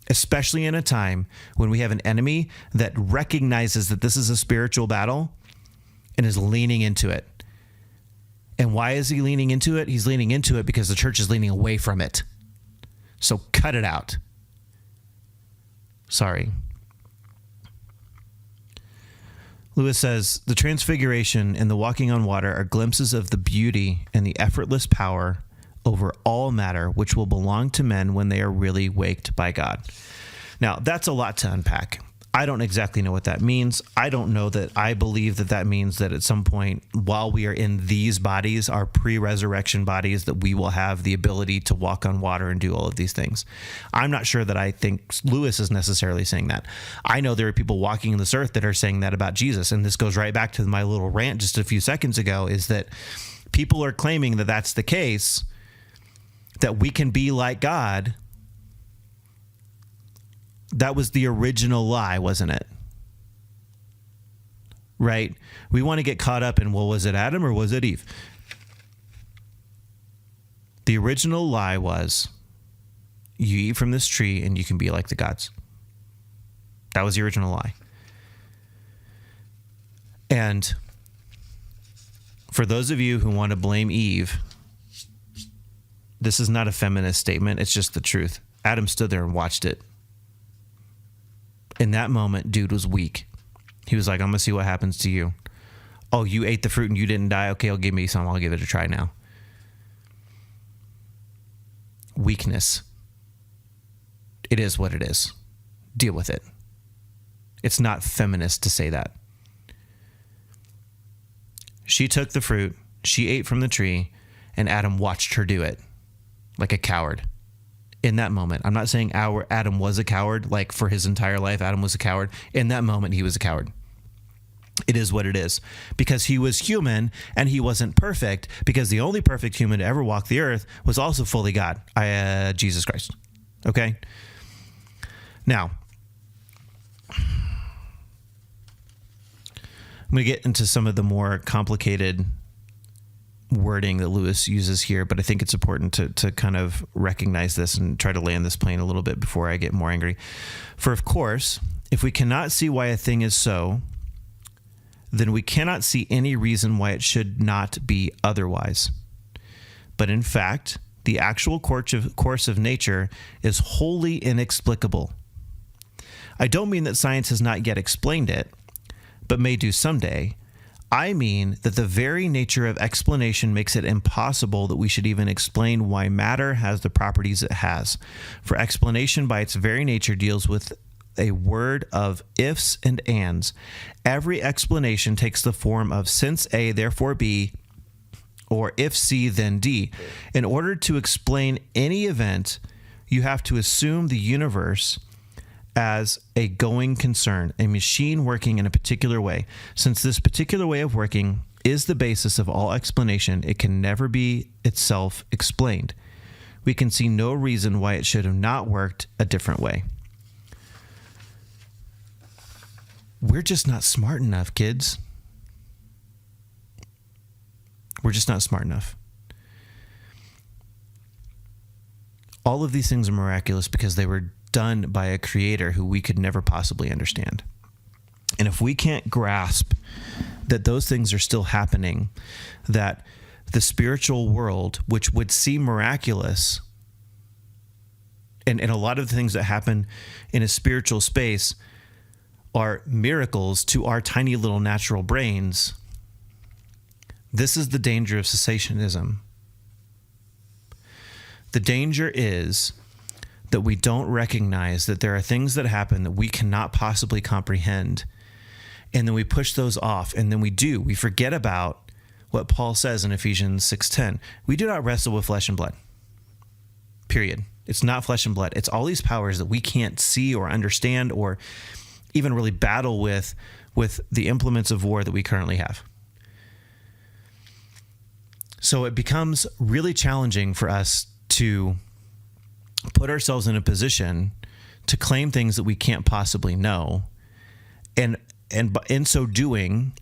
Especially in a time when we have an enemy that recognizes that this is a spiritual battle and is leaning into it. And why is he leaning into it? He's leaning into it because the church is leaning away from it. So cut it out. Sorry. Lewis says, the transfiguration and the walking on water are glimpses of the beauty and the effortless power over all matter, which will belong to men when they are really waked by God. Now, that's a lot to unpack. I don't exactly know what that means. I don't know that I believe that that means that at some point while we are in these bodies, our pre-resurrection bodies, that we will have the ability to walk on water and do all of these things. I'm not sure that I think Lewis is necessarily saying that. I know there are people walking in this earth that are saying that about Jesus. And this goes right back to my little rant just a few seconds ago, is that people are claiming that that's the case, that we can be like God. That was the original lie, wasn't it? Right? We want to get caught up in, well, was it Adam or was it Eve? The original lie was, you eat from this tree and you can be like the gods. That was the original lie. And for those of you who want to blame Eve, this is not a feminist statement. It's just the truth. Adam stood there and watched it. In that moment, dude was weak. He was like, I'm going to see what happens to you. Oh, you ate the fruit and you didn't die? Okay, give me some. I'll give it a try now. Weakness. It is what it is. Deal with it. It's not feminist to say that. She took the fruit, she ate from the tree, and Adam watched her do it like a coward. In that moment, I'm not saying Adam was a coward, like for his entire life, Adam was a coward. In that moment, he was a coward. It is what it is, because he was human and he wasn't perfect, because the only perfect human to ever walk the earth was also fully God, Jesus Christ. Okay? Now, I'm going to get into some of the more complicated wording that Lewis uses here, but I think it's important to kind of recognize this and try to land this plane a little bit before I get more angry. For of course, if we cannot see why a thing is so, then we cannot see any reason why it should not be otherwise. But in fact, the actual course of nature is wholly inexplicable. I don't mean that science has not yet explained it, but may do someday. I mean that the very nature of explanation makes it impossible that we should even explain why matter has the properties it has. For explanation by its very nature deals with a word of ifs and ands. Every explanation takes the form of since A, therefore B, or if C, then D. In order to explain any event, you have to assume the universe as a going concern, a machine working in a particular way. Since this particular way of working is the basis of all explanation, it can never be itself explained. We can see no reason why it should have not worked a different way. We're just not smart enough, kids. We're just not smart enough. All of these things are miraculous because they were done by a creator who we could never possibly understand. And if we can't grasp that those things are still happening, that the spiritual world, which would seem miraculous, and a lot of the things that happen in a spiritual space are miracles to our tiny little natural brains, this is the danger of cessationism. The danger is that we don't recognize that there are things that happen that we cannot possibly comprehend. And then we push those off. And then we forget about what Paul says in Ephesians 6:10. We do not wrestle with flesh and blood. Period. It's not flesh and blood. It's all these powers that we can't see or understand or even really battle with the implements of war that we currently have. So it becomes really challenging for us to put ourselves in a position to claim things that we can't possibly know. And in so doing,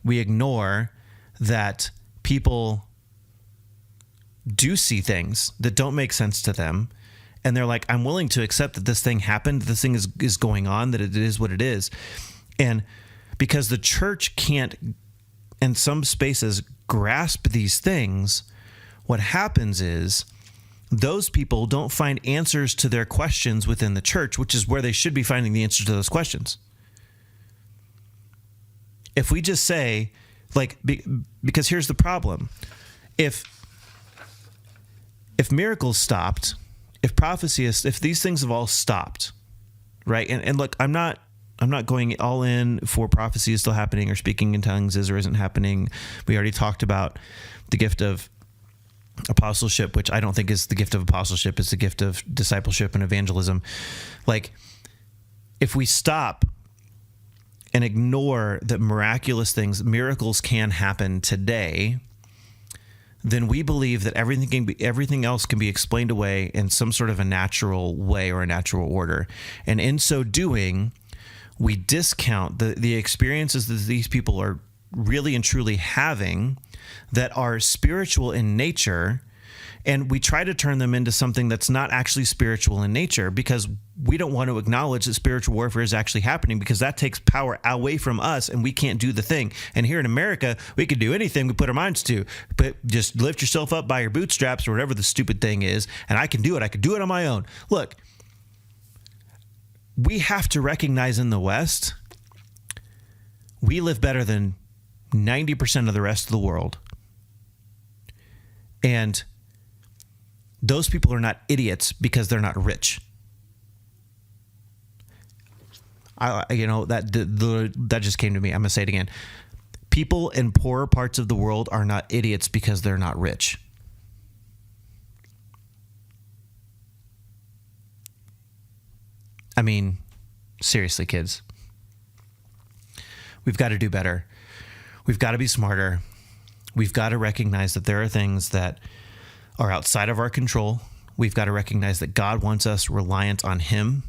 we ignore that people do see things that don't make sense to them. And they're like, I'm willing to accept that this thing happened, this thing is going on, that it is what it is. And because the church can't, in some spaces, grasp these things, what happens is those people don't find answers to their questions within the church, which is where they should be finding the answers to those questions. If we just say, because here's the problem. If miracles stopped, if prophecy is, if these things have all stopped, right? And look, I'm not not going all in for prophecy is still happening or speaking in tongues is or isn't happening. We already talked about the gift of apostleship, which I don't think is the gift of apostleship. It's the gift of discipleship and evangelism. Like, if we stop and ignore that miraculous things, miracles can happen today, then we believe that everything else can be explained away in some sort of a natural way or a natural order. And in so doing, we discount the experiences that these people are really and truly having that are spiritual in nature, and we try to turn them into something that's not actually spiritual in nature, because we don't want to acknowledge that spiritual warfare is actually happening, because that takes power away from us and we can't do the thing. And here in America, we can do anything we put our minds to, but just lift yourself up by your bootstraps or whatever the stupid thing is, and I can do it. I can do it on my own. Look, we have to recognize in the West, we live better than 90% of the rest of the world. And those people are not idiots because they're not rich. That just came to me. I'm going to say it again. People in poorer parts of the world are not idiots because they're not rich. I mean, seriously, kids. We've got to do better. We've got to be smarter. We've got to recognize that there are things that are outside of our control. We've got to recognize that God wants us reliant on Him,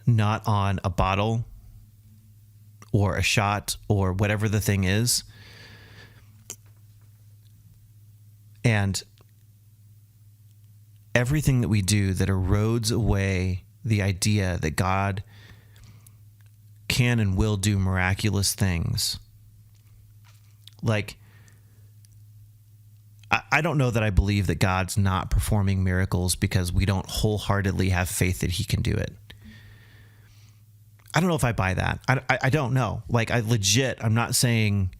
not on a bottle or a shot or whatever the thing is. And everything that we do that erodes away the idea that God can and will do miraculous things. Like, I don't know that I believe that God's not performing miracles because we don't wholeheartedly have faith that He can do it. I don't know if I buy that. I don't know. Like, I'm not saying,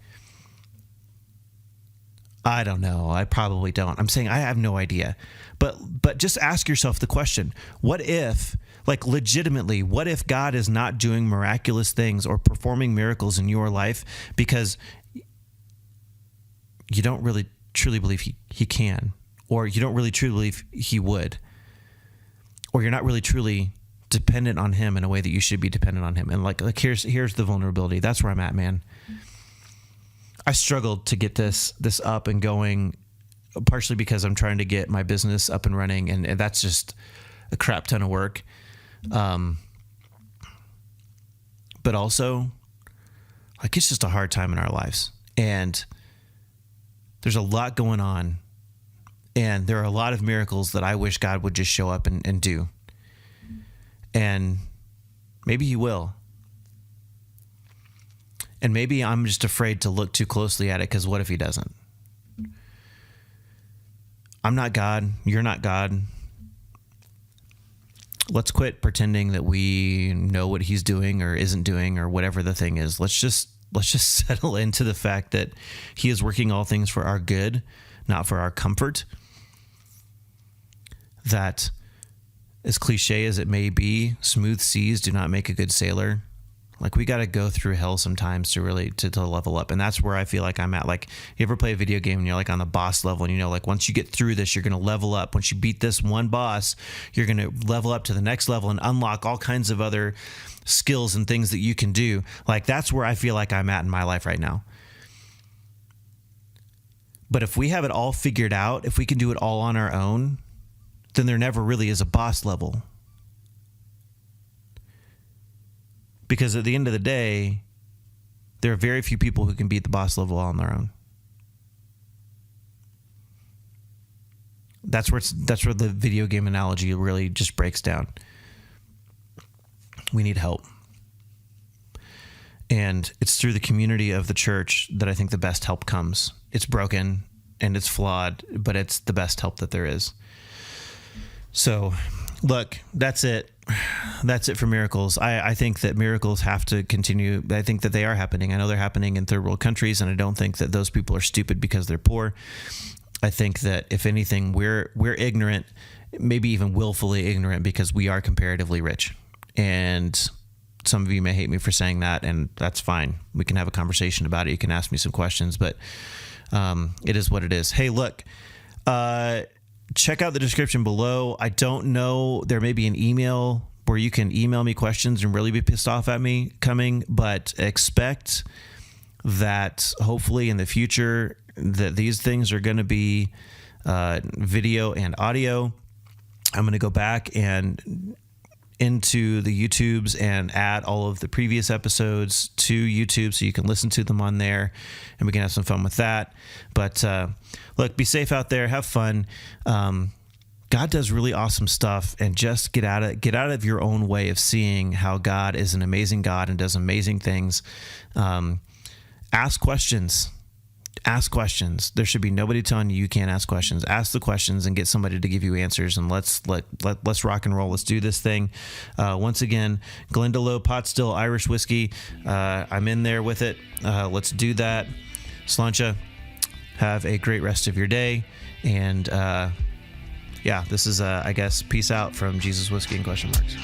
I don't know. I probably don't. I'm saying I have no idea. But just ask yourself the question, what if, like, legitimately, what if God is not doing miraculous things or performing miracles in your life because you don't really truly believe he can, or you don't really truly believe He would, or you're not really truly dependent on Him in a way that you should be dependent on Him. And like here's the vulnerability. That's where I'm at, man. I struggled to get this up and going, partially because I'm trying to get my business up and running, and that's just a crap ton of work. But also, like, it's just a hard time in our lives, and there's a lot going on, and there are a lot of miracles that I wish God would just show up and do. And maybe He will. And maybe I'm just afraid to look too closely at it, because what if He doesn't? I'm not God. You're not God. Let's quit pretending that we know what He's doing or isn't doing or whatever the thing is. Let's just settle into the fact that He is working all things for our good, not for our comfort. That, as cliche as it may be, smooth seas do not make a good sailor. Like, we got to go through hell sometimes to really to level up. And that's where I feel like I'm at. Like, you ever play a video game and you're like on the boss level, and you know, like, once you get through this, you're going to level up. Once you beat this one boss, you're going to level up to the next level and unlock all kinds of other skills and things that you can do. Like, that's where I feel like I'm at in my life right now. But if we have it all figured out, if we can do it all on our own, then there never really is a boss level. Because at the end of the day, there are very few people who can beat the boss level on their own. That's where the video game analogy really just breaks down. We need help. And it's through the community of the church that I think the best help comes. It's broken and it's flawed, but it's the best help that there is. So, look, that's it. That's it for miracles. I think that miracles have to continue. I think that they are happening. I know they're happening in third world countries, and I don't think that those people are stupid because they're poor. I think that, if anything, we're ignorant, maybe even willfully ignorant, because we are comparatively rich. And some of you may hate me for saying that, and that's fine. We can have a conversation about it. You can ask me some questions, but it is what it is. Hey, look, check out the description below. I don't know. There may be an email where you can email me questions and really be pissed off at me coming, but expect that hopefully in the future that these things are going to be video and audio. I'm going to go back and into the YouTubes and add all of the previous episodes to YouTube so you can listen to them on there, and we can have some fun with that. But look, be safe out there, have fun. God does really awesome stuff, and just get out of your own way of seeing how God is an amazing God and does amazing things. Ask questions. Ask questions. There should be nobody telling you can't ask questions. Ask the questions and get somebody to give you answers, and let's rock and roll. Let's do this thing. Once again, Glendalough Pot Still Irish Whiskey. I'm in there with it. Let's do that. Sláinte. Have a great rest of your day. And yeah, this is, I guess, peace out from Jesus Whiskey and question marks.